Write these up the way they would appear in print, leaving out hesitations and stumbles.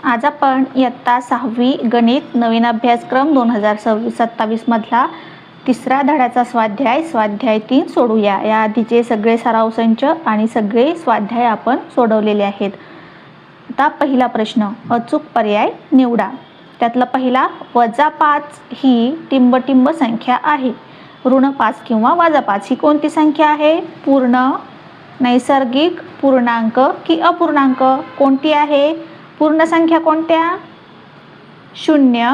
आज आपण इयत्ता 6वी गणित नवीन अभ्यासक्रम 2026-27 मधला तिसरा धड्याचा स्वाध्याय 3 सोडूया। या आधीचे सगळे सराव संच आणि सगळे स्वाध्याय आपण सोडवलेले आहेत। आता पहिला प्रश्न, अचूक पर्याय निवडा। त्यातला पहिला, -5 ही टिंबटिंब संख्या आहे। -5 किंवा -5 ही कोणती संख्या आहे? पूर्ण, नैसर्गिक, पूर्णांक की अपूर्णांक? कोणती आहे? पूर्ण संख्या कोणत्या? 0,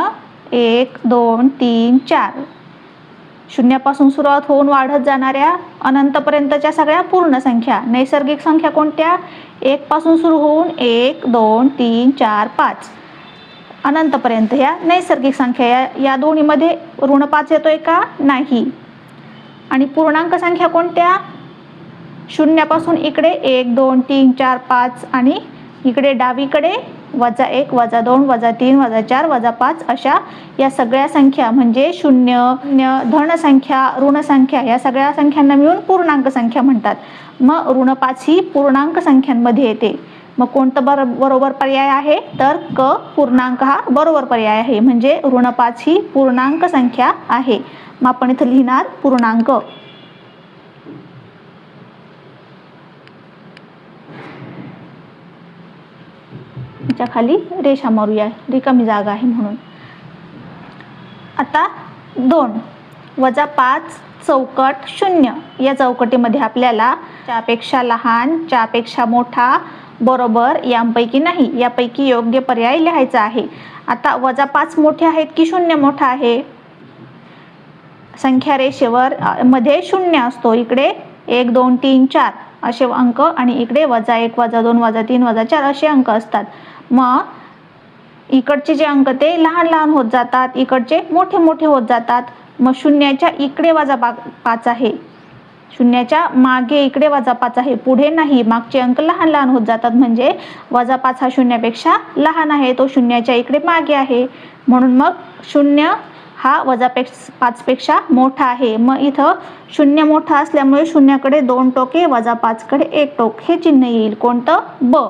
1, 2, 3, 4 शून्यापासून सुरुवात होऊन वाढत जाणाऱ्या अनंतपर्यंतच्या सगळ्या पूर्ण संख्या। नैसर्गिक संख्या कोणत्या? 1 पासून सुरू होऊन 1, 2, 3, 4, 5 अनंतपर्यंत ह्या नैसर्गिक संख्या। या दोन्हीमध्ये -5 येतोय का? नाही। आणि पूर्णांक संख्या कोणत्या? शून्यापासून इकडे 1, 2, 3, 4, 5 आणि इकडे डावीकडे -1, -2, -3, -4, -5 अशा या सगळ्या संख्या म्हणजे शून्य, धन संख्या, ऋण संख्या या सगळ्या संख्यांना मिळून पूर्णांक संख्या म्हणतात। मग -5 ही पूर्णांक संख्यांमध्ये येते। मग कोणतं बरोबर पर्याय आहे? तर क पूर्णांक हा बरोबर पर्याय आहे। म्हणजे -5 ही पूर्णांक संख्या आहे। मग आपण इथे लिहिणार पूर्णांक। खाली रेषा मारूया, रिकामी जागा आहे म्हणून। आता 2, -5 चौकट 0 या चौकटीमध्ये आपल्याला च्यापेक्षा लहान, च्यापेक्षा मोठा, बरोबर यांपैकी नाही, यापैकी योग्य पर्याय लिहायचा आहे। आता -5 मोठे आहेत की 0 मोठा आहे? संख्या रेषेवर मध्ये 0 असतो, इकडे 1, 2, 3, 4 असे अंक आणि इकडे -1, -2, -3, -4 असे अंक असतात। मग इकडचे जे अंक ते लहान लहान होत जातात, इकडचे मोठे मोठे होत जातात। मग शून्याच्या इकडे -5 आहे, शून्याच्या मागे इकडे -5 आहे, पुढे नाही, मागचे अंक लहान लहान होत जातात। म्हणजे -5 हा शून्यापेक्षा लहान आहे, तो शून्याच्या इकडे मागे आहे, म्हणून मग 0 हा -5 पेक्षा मोठा आहे। मग इथं 0 मोठा असल्यामुळे शून्याकडे 2 टोके, -5 कडे 1 टोक हे चिन्ह येईल। कोणतं? ब।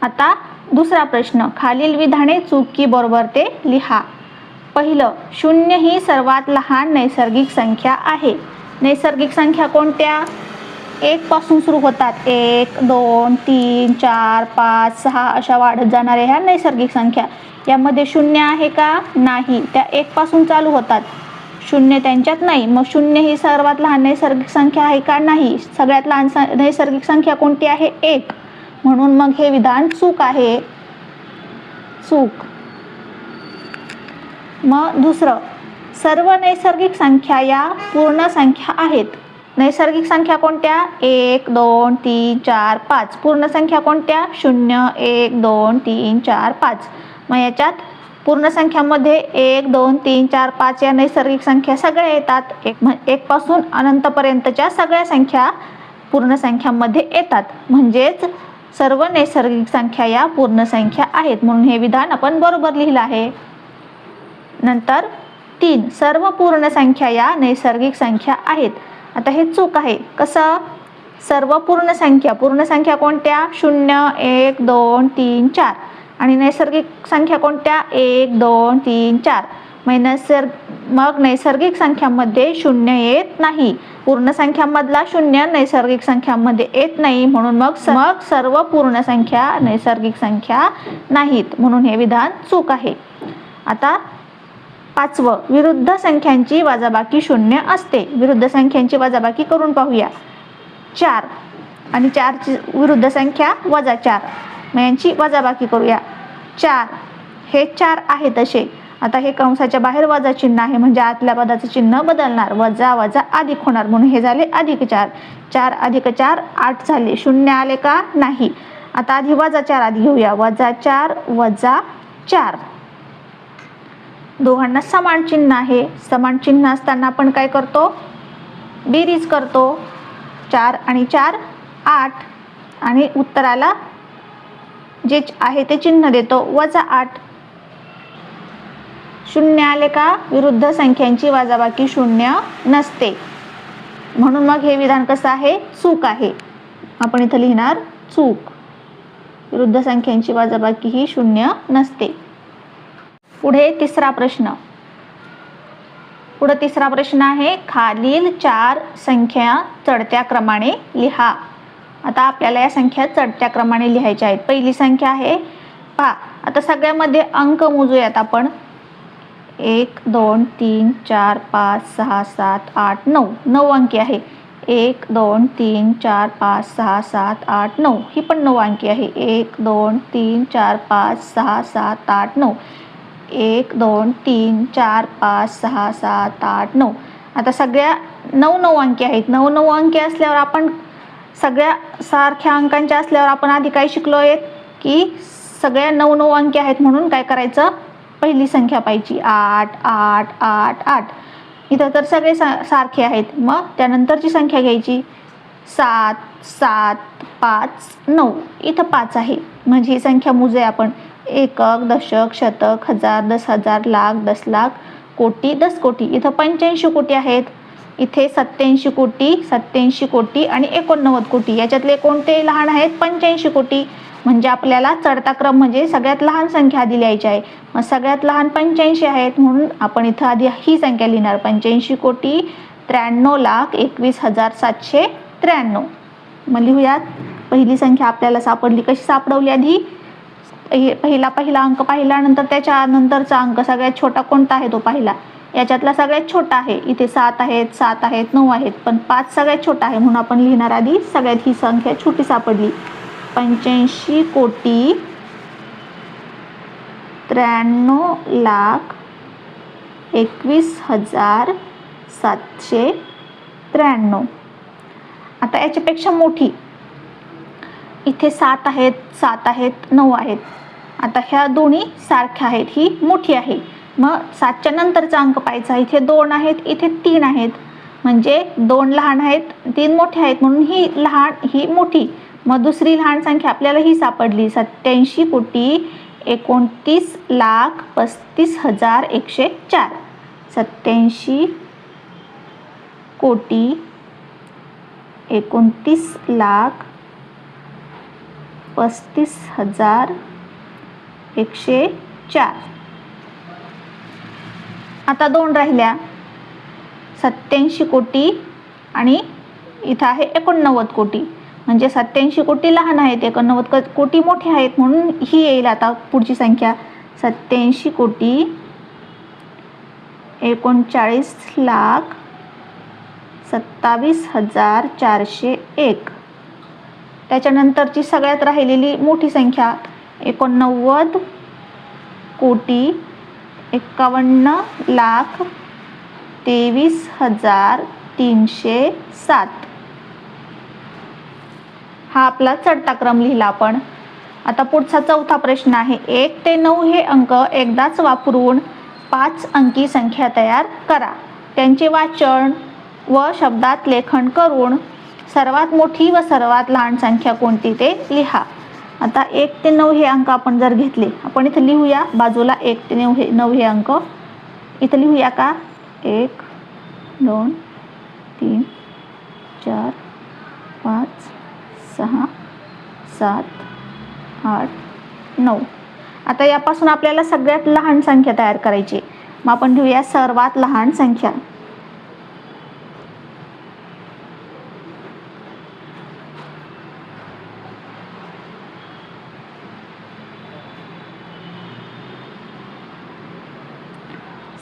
आता दुसरा प्रश्न, खालील विधाने चूक की बरोबर ते लिहा। पहिलं, 0 ही सर्वात लहान नैसर्गिक संख्या आहे। नैसर्गिक संख्या कोणत्या? 1 पासून सुरू होतात, 1, 2, 3, 4, 5, 6 अशा वाढत जाणाऱ्या ह्या नैसर्गिक संख्या। यामध्ये 0 आहे का? नाही, त्या 1 पासून चालू होतात, 0 त्यांच्यात नाही। मग 0 ही सर्वात लहान नैसर्गिक संख्या आहे का? नाही। सगळ्यात लहान नैसर्गिक संख्या कोणती आहे? 1, म्हणून मग हे विधान चूक आहे, चूक। मग दुसरं, सर्व नैसर्गिक संख्या या पूर्ण संख्या आहेत। नैसर्गिक संख्या कोणत्या? 1, 2, 3, 4, 5 पूर्ण संख्या कोणत्या? 0, 1, 2, 3, 4, 5 मग याच्यात पूर्ण संख्यामध्ये 1, 2, 3, 4, 5 या नैसर्गिक संख्या सगळ्या येतात। 1 पासून अनंतपर्यंतच्या सगळ्या संख्या पूर्ण संख्यामध्ये येतात, म्हणजेच सर्व नैसर्गिक संख्या या पूर्ण संख्या आहेत, म्हणून हे विधान आपण बरोबर लिहिलं आहे। नंतर 3, सर्व पूर्ण संख्या या नैसर्गिक संख्या आहेत। आता हे चूक आहे। कसं? सर्व पूर्ण संख्या कोणत्या? 0, 1, 2, 3, 4 आणि नैसर्गिक संख्या कोणत्या? 1, 2, 3, 4 मग नैसर्गिक संख्यामध्ये 0 येत नाही, पूर्ण संख्यामधला 0 नैसर्गिक संख्यामध्ये येत नाही, म्हणून मग सर्व पूर्ण संख्या नैसर्गिक संख्या नाहीत, म्हणून हे विधान चूक आहे। आता 5वं, विरुद्ध संख्यांची वजाबाकी 0 असते। विरुद्ध संख्यांची वजाबाकी करून पाहूया। 4 आणि 4 ची विरुद्ध संख्या -4, मग यांची वजाबाकी करूया। 4 हे 4 आहे तसे, आता हे कंसाच्या बाहेर वजा चिन्ह आहे, म्हणजे आतल्या पदाचं चिन्ह बदलणार, वजा वजा अधिक होणार, म्हणून हे झाले +4। 4 + 4 8 झाले। 0 आले का? नाही। आता आधी -4 आधी घेऊया, -4 - 4 दोघांना समान चिन्ह आहे। समान चिन्ह असताना आपण काय करतो? बेरीज करतो। 4 आणि 4 8 आणि उत्तराला जे आहे ते चिन्ह देतो, -8। 0 आले का? विरुद्ध संख्यांची वजाबाकी 0 नसते, म्हणून मग हे विधान कसं आहे? चूक आहे। आपण इथे लिहिणार चूक। विरुद्ध संख्यांची वजाबाकी ही शून्य नसते. पुढे तिसरा प्रश्न आहे, खालील 4 संख्या चढत्या क्रमाने लिहा. आता आपल्याला या संख्या चढत्या क्रमाने लिहायच्या आहेत. पहिली संख्या आहे पहा, आता सगळ्यामध्ये अंक मोजूयात आपण. 1 2 3 4 5 6 7 8 9 9 अंकी आहे. 1 2 3 4 5 6 7 8 9 ही पण 9 अंकी आहे. 1 2 3 4 5 6 7 8 9 1 2 3 4 5 6 7 8 9. आता सगळ्या 9 9 अंकी आहेत. 9 9 अंकी असल्यावर आपण सगळ्या सारख्या अंकांच्या असल्यावर आपण आधी काय शिकलोय की सगळ्या 9 9 अंकी आहेत म्हणून काय करायचं, पहिली संख्या पाहिजे 8 8 8 8. इथं तर सगळे सारखे आहेत. मग त्यानंतरची संख्या घ्यायची 7 7 5 9. इथं 5 आहे म्हणजे ही संख्या मोजूया आपण. एकक, दशक, शतक, हजार, 10,000, लाख, 10 लाख, कोटी, 10 कोटी. इथं 85 कोटी आहेत. इथे 87 कोटी, 87 कोटी आणि 89 कोटी. याच्यातले कोणते लहान आहेत? 85 कोटी. म्हणजे आपल्याला चढता क्रम म्हणजे सगळ्यात लहान संख्या आधी लिहायची आहे. मग सगळ्यात लहान 85 आहेत म्हणून आपण इथं आधी ही संख्या लिहिणार. 85 कोटी 93 लाख 21,793. मग लिहूयात. पहिली संख्या आपल्याला सापडली. कशी सापडवली? आधी पहिला अंक पाहिला, नंतर त्याच्या नंतरचा अंक सगळ्यात छोटा कोणता आहे तो पाहिला. याच्यातला सगळ्यात छोटा आहे. इथे 7 आहेत, 7 आहेत, 9 आहेत, पण 5 सगळ्यात छोटा आहे म्हणून आपण लिहिणार आधी सगळ्यात ही संख्या छोटी सापडली. 85 कोटी 93 लाख 21,793. आता याच्यापेक्षा मोठी, इथे 7 आहेत, 7 आहेत, 9 आहेत. आता ह्या दोन्ही सारख्या आहेत, ही मोठी आहे. मग 7च्या नंतरचा अंक पाहायचा. इथे 2 आहेत, इथे 3 आहेत, म्हणजे 2 लहान आहेत, 3 मोठे आहेत म्हणून ही लहान ही मोठी. मग दुसरी लहान संख्या आपल्याला ही सापडली. 87 कोटी 29 लाख 35,104. 87 कोटी 29 लाख 35,104. आता 2 राहिल्या. 87 कोटी आणि इथं आहे 89 कोटी. म्हणजे 87 कोटी लहान आहेत, 89 कोटी मोठे आहेत म्हणून ही येईल आता पुढची संख्या. 87 कोटी 39 लाख 27,401. त्याच्यानंतरची सगळ्यात राहिलेली मोठी संख्या 89 कोटी 51 लाख 23,307. हा आपला चढता क्रम लिहिला आपण. आता पुढचा चौथा प्रश्न आहे. 1 ते 9 हे अंक एकदाच वापरून 5 अंकी संख्या तयार करा. त्यांचे वाचन व शब्दात लेखन करून सर्वात मोठी व सर्वात लहान संख्या कोणती ते लिहा. आता 1 ते 9 हे अंक आपण जर घेतले, आपण इथं लिहूया बाजूला. 1 ते 9 हे अंक इथं लिहूया का? 1 2 3 4 5 6 7 8 9. आता यापासून आपल्याला सगळ्यात लहान संख्या तयार करायची. मग आपण लिहूया सर्वात लहान संख्या.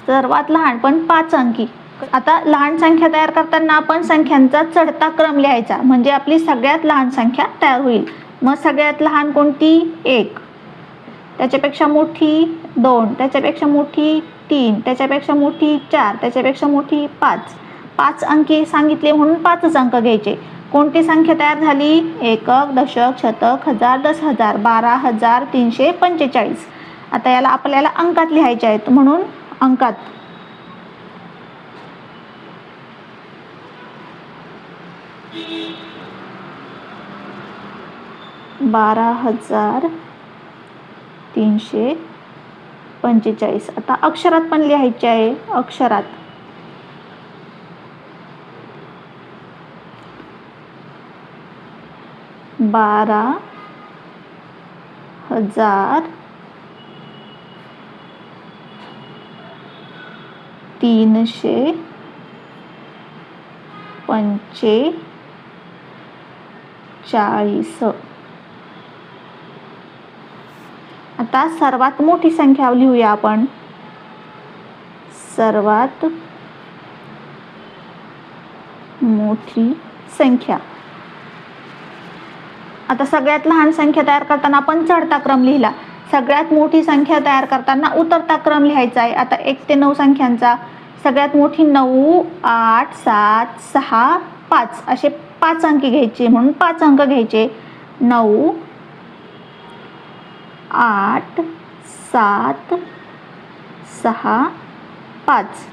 सर्वात लहान पण 5 अंकी. आता लहान संख्या तयार करताना आपण संख्यांचा चढता क्रम लिहायचा म्हणजे आपली सगळ्यात लहान संख्या तयार होईल. मग सगळ्यात लहान कोणती? 1. त्याच्यापेक्षा मोठी 2. त्याच्यापेक्षा मोठी 3. त्याच्यापेक्षा मोठी 4. त्याच्यापेक्षा मोठी 5. 5 अंकी सांगितले म्हणून 5च अंक घ्यायचे. कोणती संख्या तयार झाली? एकक, दशक, शतक, हजार, 10,000, 12,345. आता याला आपल्याला अंकात लिहायचे आहेत म्हणून अंकात 12,345. आता अक्षरात पण लिहायचे आहे. अक्षरात 12 1000 345. आता सर्वात मोठी संख्या लिहूया आपण. सर्वात मोठी संख्या. आता सगळ्यात लहान संख्या तयार करताना आपण चढता क्रम लिहिला. सगळ्यात मोठी संख्या तयार करताना उतरता क्रम लिहायचा आहे. आता 1 ते 9 संख्यांचा सगळ्यात मोठी 9, 8, 7, 6, 5 असे 5 अंक घ्यायचे. म्हणून 5 अंक घ्यायचे. 9, 8, 7, 6, 5.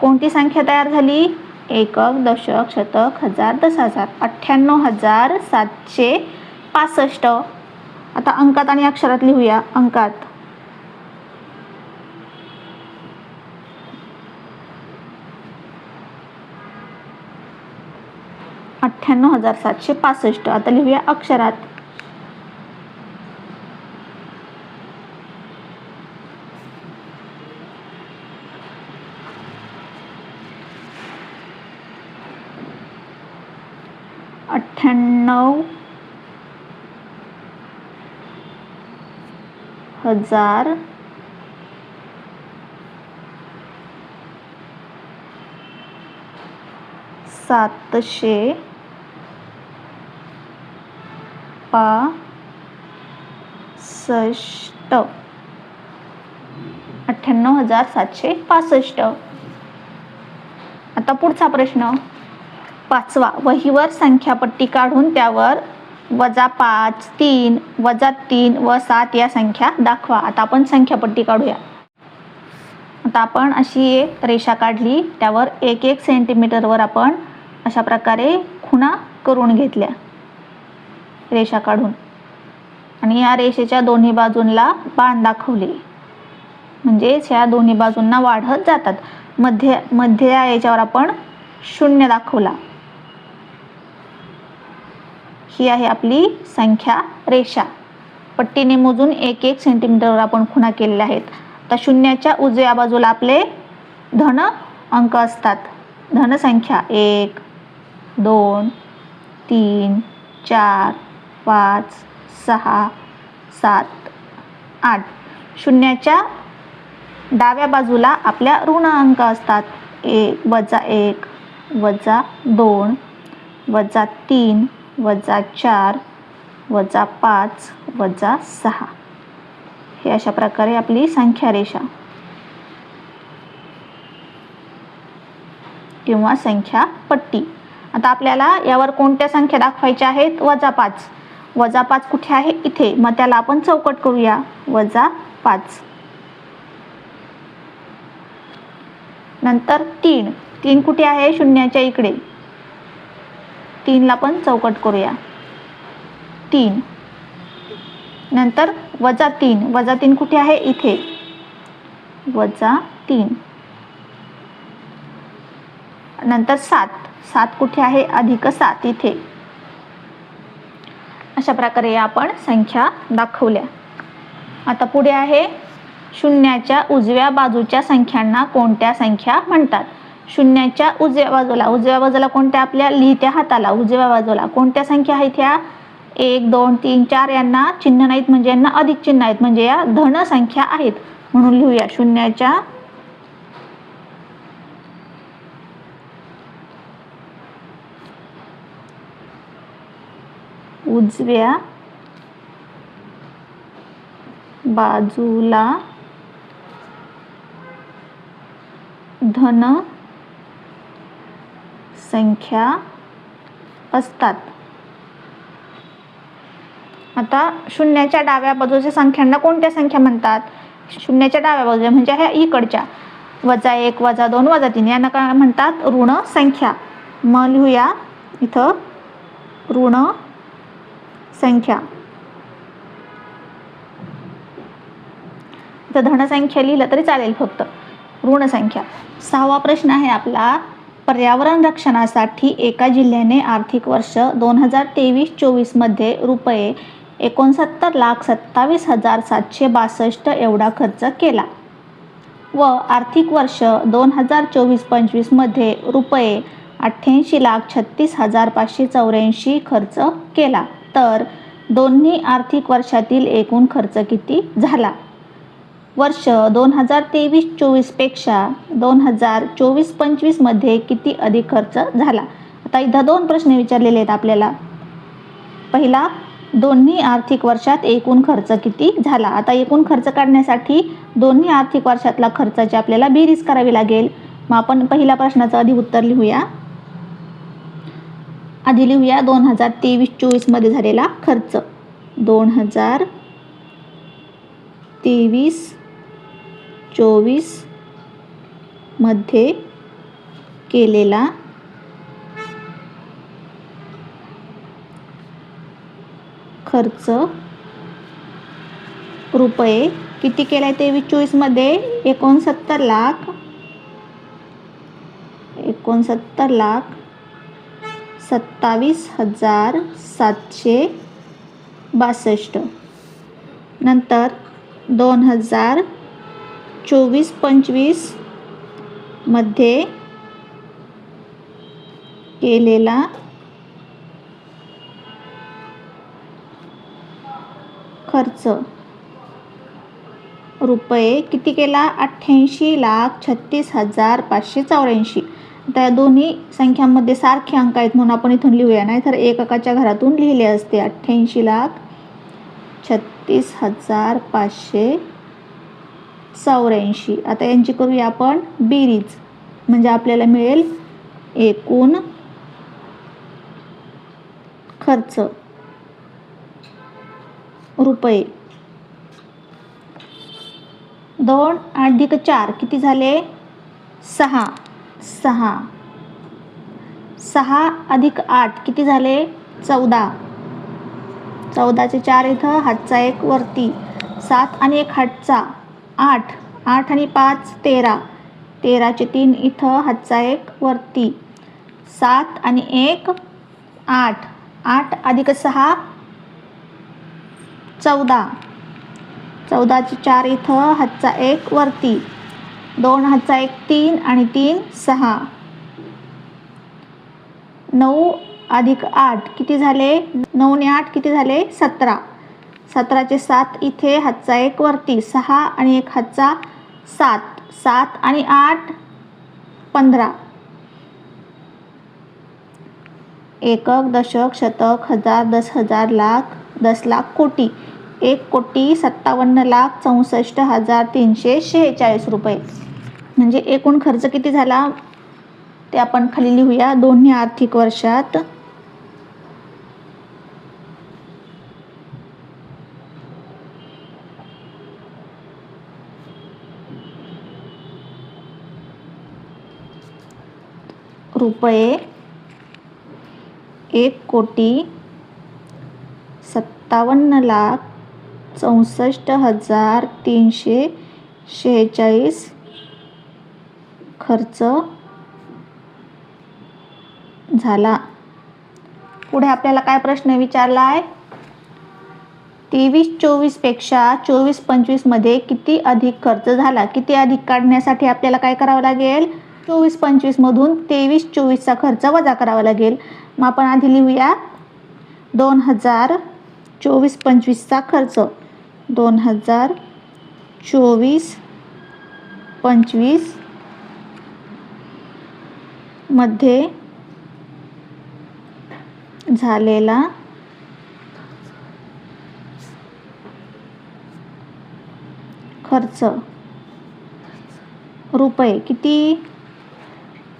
कोणती संख्या तयार झाली? एकक, दशक, शतक, हजार, 10,000. 98,765. आता अंकात आणि अक्षरात लिहूया. अंकात 98,765. आता लिहूया अक्षरात. अठ्ठ्याण्णव हजार 765. 98,765. आता पुढचा प्रश्न 5वा. वहीवर संख्यापट्टी काढून त्यावर -5, 3, -3 व 7 या संख्या दाखवा. आता आपण संख्यापट्टी काढूया. आता आपण अशी एक रेषा काढली. त्यावर 1-1 सेंटीमीटरवर आपण अशा प्रकारे खुणा करून घेतल्या रेषा काढून. आणि या रेषेच्या दोन्ही बाजूंना बाण दाखवले. म्हणजेच ह्या दोन्ही बाजूंना वाढत जातात. मध्य याच्यावर आपण 0 दाखवला. ही आहे आपली संख्या रेषा. पट्टीने मोजून 1-1 सेंटीमीटरवर आपण खुणा केलेल्या आहेत. आता 0च्या उजव्या बाजूला आपले धन अंक असतात. धन संख्या 1, 2, 3, 4, 5, 6, 7, 8. 0च्या डाव्या बाजूला आपल्या ऋण अंक असतात. -1, -1, -2, -3, -4, -5, -6. हे अशा प्रकारे आपली संख्या रेषा किंवा संख्या पट्टी. आता आपल्याला यावर कोणत्या संख्या दाखवायच्या आहेत? -5. -5 कुठे आहे? इथे. मग त्याला आपण चौकट करूया. -5. नंतर 3. 3 कुठे आहे? 0च्या इकडे. 3ला पण चौकट करूया. 3. नंतर -3. -3 कुठे आहे? इथे. -3. नंतर 7. 7 कुठे आहे? +7 इथे. अशा प्रकारे आपण संख्या दाखवल्या. आता पुढे आहे 0च्या उजव्या बाजूच्या संख्यांना कोणत्या संख्या म्हणतात? 0च्या उजव्या बाजूला कोणत्या? आपल्या लिहित्या हाताला उजव्या बाजूला कोणत्या संख्या आहेत? ह्या 1, 2, 3, 4 यांना चिन्ह नाहीत म्हणजे यांना अधिक चिन्ह आहेत. म्हणजे या धन संख्या आहेत. म्हणून लिहूया 0च्या उजव्या बाजूला धन संख्या असतात. आता 0च्या डाव्या बाजूच्या संख्यांना कोणत्या संख्या म्हणतात? 0च्या डाव्या बाजूच्या म्हणजे ह्या इकडच्या -1, -2, -3 यांना काय म्हणतात? ऋण संख्या. मग लिहूया इथं ऋण संख्या. इथं धनसंख्या लिहिलं तरी चालेल, फक्त ऋण संख्या. 6वा प्रश्न आहे आपला. पर्यावरण रक्षणासाठी एका जिल्ह्याने आर्थिक वर्ष 2023-24 मध्ये रुपये 69,27,762 एवढा खर्च केला व आर्थिक वर्ष 2024-25 मध्ये रुपये 88,36,584 खर्च केला, तर दोन्ही आर्थिक वर्षातील एकूण खर्च किती झाला? वर्ष 2023-24 पेक्षा 2024-25 मध्ये किती अधिक खर्च झाला? आता इथं दोन प्रश्न विचारलेले आहेत आपल्याला. पहिला, दोन्ही आर्थिक वर्षात एकूण खर्च किती झाला? आता एकूण खर्च काढण्यासाठी दोन्ही आर्थिक वर्षातला खर्चाची आपल्याला बेरीज करावी लागेल. मग आपण पहिल्या प्रश्नाचं आधी उत्तर लिहूया. आधी लिहूया 2023-24 मध्ये झालेला खर्च. 2023-24 मध्ये केलेला खर्च रुपये किती केलाय 23-24 मध्ये? 69,27,762. नंतर 2024-25 मध्ये केलेला खर्च रुपये किती केला? 88,36,584. त्या दोन्ही संख्यांमध्ये सारखे अंक आहेत म्हणून आपण इथून लिहूया, नाहीतर एककाच्या घरातून लिहिले असते. 88,36,584. आता यांची करूया आपण बेरीज, म्हणजे आपल्याला मिळेल एकूण खर्च रुपये. 2 अधिक 4 किती झाले? 6. 6 अधिक 8 किती झाले? 14. 14चे 4 इथं, हातचा 1 वरती. 7 आणि 1 हातचा 8. 8 आणि 5 13. 13चे 3 इथं, हातचा 1 वरती. 7 आणि 1 8. 8 अधिक 6 14. 14चे 4 इथं, हातचा 1 वरती. 2 हातचा 1 3 आणि 3 6. 9 अधिक 8 किती झाले? 9 आणि 8 किती झाले? 17. 17चे 7 इथे, हातचा 1 वरती. 6 आणि 1 हातचा 7. 7 आणि 8 15. एकक, दशक, शतक, हजार, 10,000, लाख, 10 लाख, कोटी. 1,57,64,346 रुपये. म्हणजे एकूण खर्च किती झाला ते आपण खाली लिहूया. दोन्ही आर्थिक वर्षात रुपये 1,57,64,346 खर्च झाला. पुढे आपल्याला काय प्रश्न विचारला आहे? 23-24 पेक्षा 24-25 मध्ये किती अधिक खर्च झाला? किती अधिक काढण्यासाठी आपल्याला काय करावं लागेल? 24-25 मधून 23-24चा खर्च वजा करावा लागेल. मग आपण आधी लिहूया 2024-25चा खर्च. 2024-25 मध्ये झालेला खर्च रुपये किती?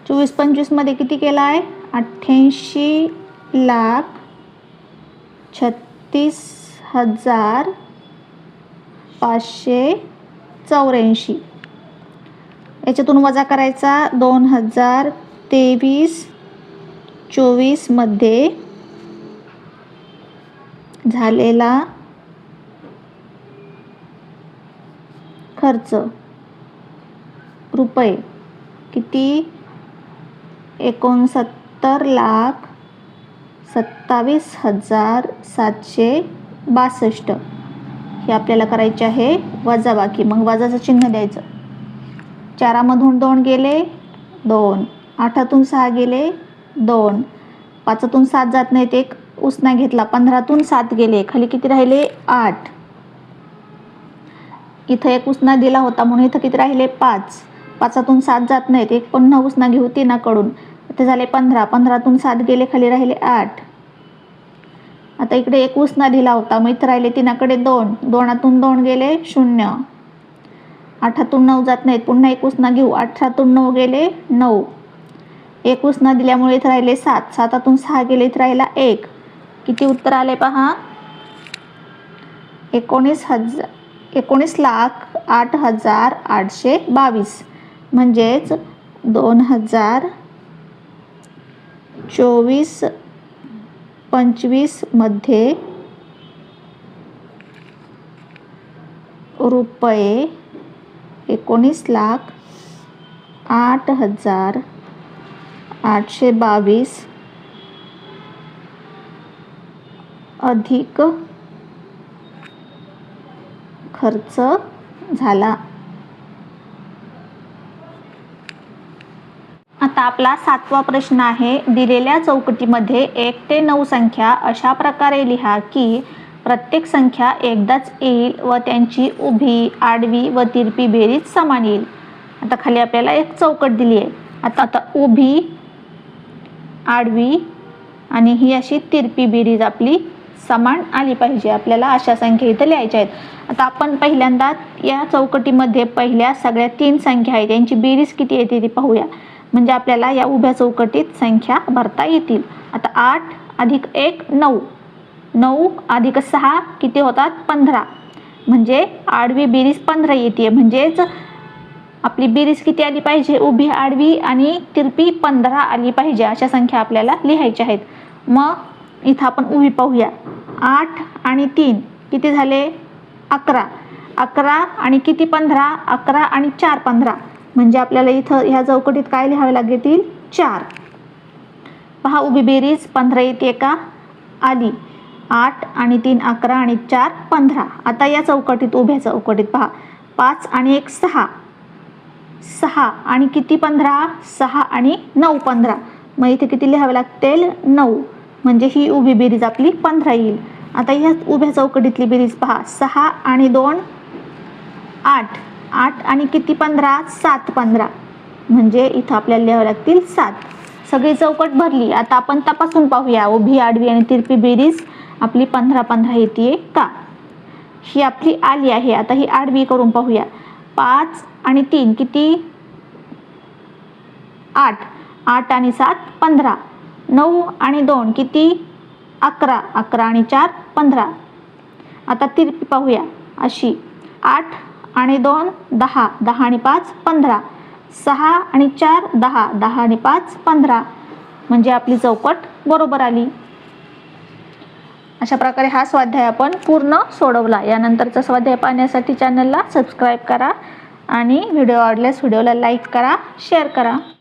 24-25 मध्ये किती केला आहे? 88,36,584. याच्यातून वजा करायचा 2023-24 मध्ये झालेला खर्च रुपये किती? 69,27,762 62 हे आपल्याला करायचे आहे वजाबाकी. मग वजाचं चिन्ह द्यायचं. 4मधून 2 गेले 2, 8तून 6 गेले 2, 5तून 7 जात नाहीत, एक उसना घेतला, 15तून 7 गेले, खाली किती राहिले 8. इथं एक उसना दिला होता म्हणून इथं किती राहिले 5, 5तून 7 जात नाहीत, एक पुन्हा उसना घेऊ 3कडून, इथे झाले 15, 15तून 7 गेले, खाली राहिले 8. आता इकडे एक उसना दिला होता मग इथं राहिले 3कडे 2, 2तून 2 गेले 0, 8तून 9 जात नाहीत, पुन्हा एक उसना घेऊ, 18तून 9 गेले 9, एक उसना दिल्यामुळे इथं राहिले 7, 7तून 6 गेले, इथं राहिला 1. किती उत्तर आले पहा, 19,08,822. म्हणजेच 2024-25 मध्ये रुपये 19,08,822 अधिक खर्च झाला. आता आपला 7वा प्रश्न आहे. दिलेल्या चौकटीमध्ये 1 ते 9 संख्या अशा प्रकारे लिहा की प्रत्येक संख्या एकदाच येईल व त्यांची उभी, आडवी व तिरपी बेरीज समान येईल. आता खाली आपल्याला एक चौकट दिली आहे. आता उभी, आडवी आणि ही अशी तिरपी बेरीज आपली समान आली पाहिजे. आपल्याला अशा संख्या इथं लिहायच्या आहेत. आता आपण पहिल्यांदा या चौकटीमध्ये पहिल्या सगळ्या 3 संख्या आहेत त्यांची बेरीज किती येते ती पाहूया. म्हणजे आपल्याला या उभ्या चौकटीत संख्या भरता येतील. आता 8 अधिक 1 9, 9 अधिक 6 किती होतात 15. म्हणजे आडवी बेरीज 15 येते. म्हणजेच आपली बेरीज किती आली पाहिजे, उभी, आडवी आणि तिरपी 15 आली पाहिजे. अशा संख्या आपल्याला लिहायच्या आहेत. मग इथं आपण उभी पाहूया. 8 आणि 3 किती झाले 11, 11 आणि किती 15, 11 आणि 4 15. म्हणजे आपल्याला इथं ह्या चौकटीत काय लिहावे लागतील 4. पहा उभी बेरीज 15 येते का, आली. 8 आणि 3 11 आणि 4 15. आता या चौकटीत उभ्या चौकटीत पहा 5 आणि 1 6, 6 आणि किती 15, 6 आणि 9 15. मग इथे किती लिहावे लागतील 9. म्हणजे ही उभी बेरीज आपली 15 येईल. आता ह्या उभ्या चौकटीतली बेरीज पहा 6 आणि 2 8, 8 आणि किती 15, 7 15. म्हणजे इथं आपल्याला लिहावे लागतील 7. सगळी चौकट भरली. आता आपण तपासून पाहूया उभी, आडवी आणि तिरपी बेरीज आपली 15 15 येते का. ही आपली आली आहे. आता ही आडवी करून पाहूया. 5 आणि 3 किती 8, 8 आणि 7 15. 9 आणि 2 किती 11, 11 आणि 4 15. आता तिरपी पाहूया अशी 8 आणि 2 10, 10 आणि 5 15. 6 आणि 4 10, 10 आणि 5 15. म्हणजे आपली चौकट बरोबर आली. अशा प्रकारे हा स्वाध्याय आपण पूर्ण सोडवला. यानंतरचा स्वाध्याय पाहण्यासाठी चॅनलला सबस्क्राईब करा आणि व्हिडिओ आवडल्यास व्हिडिओला लाईक करा, शेअर करा.